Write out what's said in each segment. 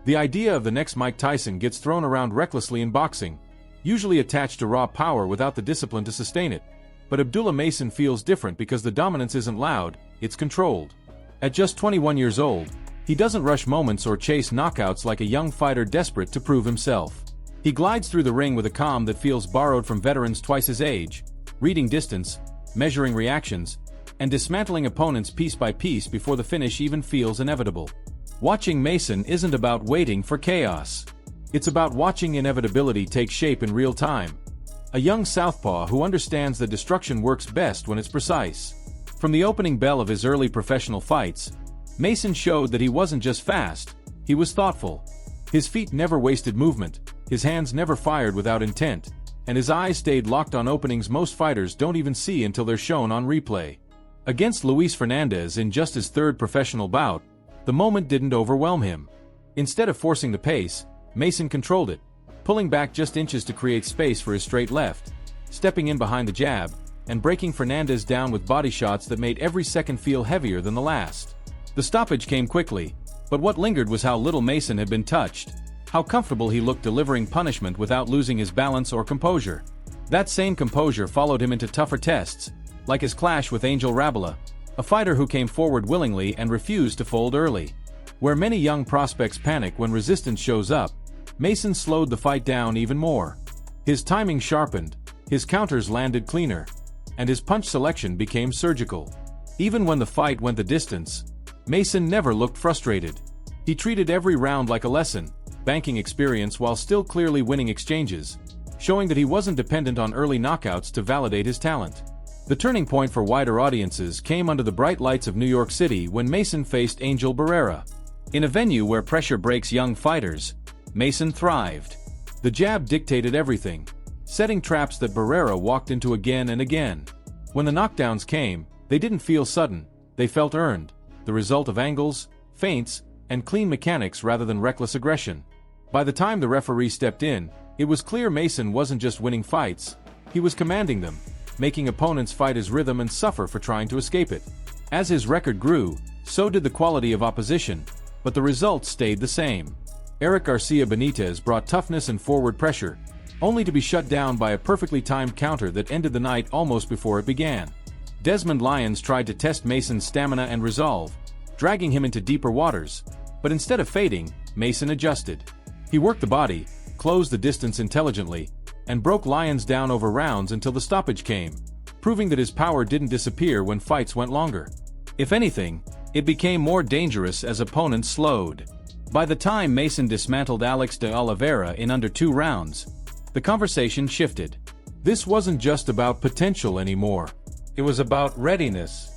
The idea of the next Mike Tyson gets thrown around recklessly in boxing, usually attached to raw power without the discipline to sustain it. But Abdullah Mason feels different because the dominance isn't loud, it's controlled. At just 21 years old, he doesn't rush moments or chase knockouts like a young fighter desperate to prove himself. He glides through the ring with a calm that feels borrowed from veterans twice his age, reading distance, measuring reactions, and dismantling opponents piece by piece before the finish even feels inevitable. Watching Mason isn't about waiting for chaos. It's about watching inevitability take shape in real time. A young southpaw who understands that destruction works best when it's precise. From the opening bell of his early professional fights, Mason showed that he wasn't just fast, he was thoughtful. His feet never wasted movement, his hands never fired without intent, and his eyes stayed locked on openings most fighters don't even see until they're shown on replay. Against Luis Fernandez in just his third professional bout, the moment didn't overwhelm him. Instead of forcing the pace, Mason controlled it, pulling back just inches to create space for his straight left, stepping in behind the jab, and breaking Fernandez down with body shots that made every second feel heavier than the last. The stoppage came quickly, but what lingered was how little Mason had been touched, how comfortable he looked delivering punishment without losing his balance or composure. That same composure followed him into tougher tests, like his clash with Angel Rabela, a fighter who came forward willingly and refused to fold early. Where many young prospects panic when resistance shows up, Mason slowed the fight down even more. His timing sharpened, his counters landed cleaner, and his punch selection became surgical. Even when the fight went the distance, Mason never looked frustrated. He treated every round like a lesson, banking experience while still clearly winning exchanges, showing that he wasn't dependent on early knockouts to validate his talent. The turning point for wider audiences came under the bright lights of New York City when Mason faced Angel Barrera. In a venue where pressure breaks young fighters, Mason thrived. The jab dictated everything, setting traps that Barrera walked into again and again. When the knockdowns came, they didn't feel sudden, they felt earned, the result of angles, feints, and clean mechanics rather than reckless aggression. By the time the referee stepped in, it was clear Mason wasn't just winning fights, he was commanding them, making opponents fight his rhythm and suffer for trying to escape it. As his record grew, so did the quality of opposition, but the results stayed the same. Eric Garcia Benitez brought toughness and forward pressure, only to be shut down by a perfectly timed counter that ended the night almost before it began. Desmond Lyons tried to test Mason's stamina and resolve, dragging him into deeper waters, but instead of fading, Mason adjusted. He worked the body, closed the distance intelligently, and broke Lyons down over rounds until the stoppage came, proving that his power didn't disappear when fights went longer. If anything, it became more dangerous as opponents slowed. By the time Mason dismantled Alex de Oliveira in under 2 rounds, the conversation shifted. This wasn't just about potential anymore. It was about readiness.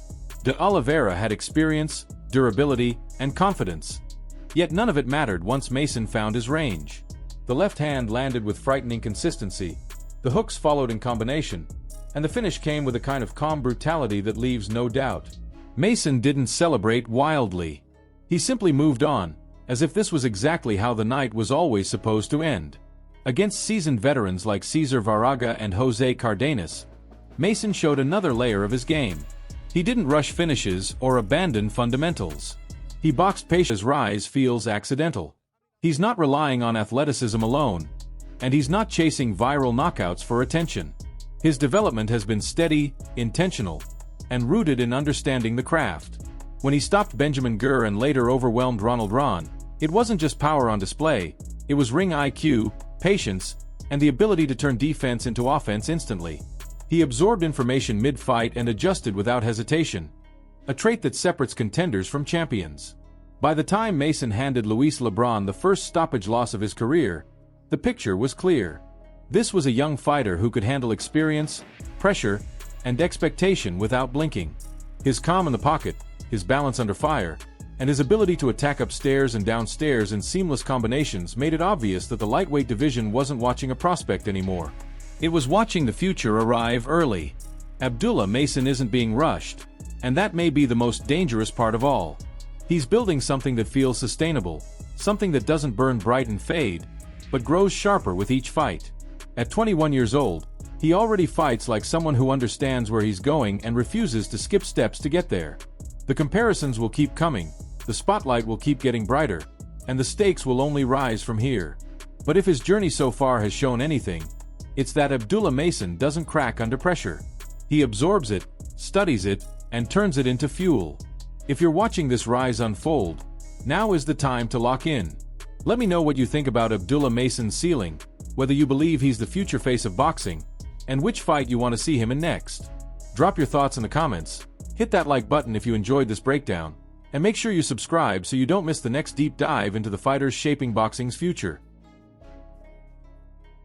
De Oliveira had experience, durability, and confidence. Yet none of it mattered once Mason found his range. The left hand landed with frightening consistency, the hooks followed in combination, and the finish came with a kind of calm brutality that leaves no doubt. Mason didn't celebrate wildly. He simply moved on, as if this was exactly how the night was always supposed to end. Against seasoned veterans like Cesar Varaga and Jose Cardenas, Mason showed another layer of his game. He didn't rush finishes or abandon fundamentals. He boxed patiently as rise feels accidental. He's not relying on athleticism alone, and he's not chasing viral knockouts for attention. His development has been steady, intentional, and rooted in understanding the craft. When he stopped Benjamin Gurr and later overwhelmed Ronald Ron, it wasn't just power on display, it was ring IQ, patience, and the ability to turn defense into offense instantly. He absorbed information mid-fight and adjusted without hesitation, a trait that separates contenders from champions. By the time Mason handed Luis Lebron the first stoppage loss of his career, the picture was clear. This was a young fighter who could handle experience, pressure, and expectation without blinking. His calm in the pocket, his balance under fire, and his ability to attack upstairs and downstairs in seamless combinations made it obvious that the lightweight division wasn't watching a prospect anymore. It was watching the future arrive early. Abdullah Mason isn't being rushed, and that may be the most dangerous part of all. He's building something that feels sustainable, something that doesn't burn bright and fade, but grows sharper with each fight. At 21 years old, he already fights like someone who understands where he's going and refuses to skip steps to get there. The comparisons will keep coming, the spotlight will keep getting brighter, and the stakes will only rise from here. But if his journey so far has shown anything, it's that Abdullah Mason doesn't crack under pressure. He absorbs it, studies it, and turns it into fuel. If you're watching this rise unfold, now is the time to lock in. Let me know what you think about Abdullah Mason's ceiling, whether you believe he's the future face of boxing, and which fight you want to see him in next. Drop your thoughts in the comments, hit that like button if you enjoyed this breakdown, and make sure you subscribe so you don't miss the next deep dive into the fighters shaping boxing's future.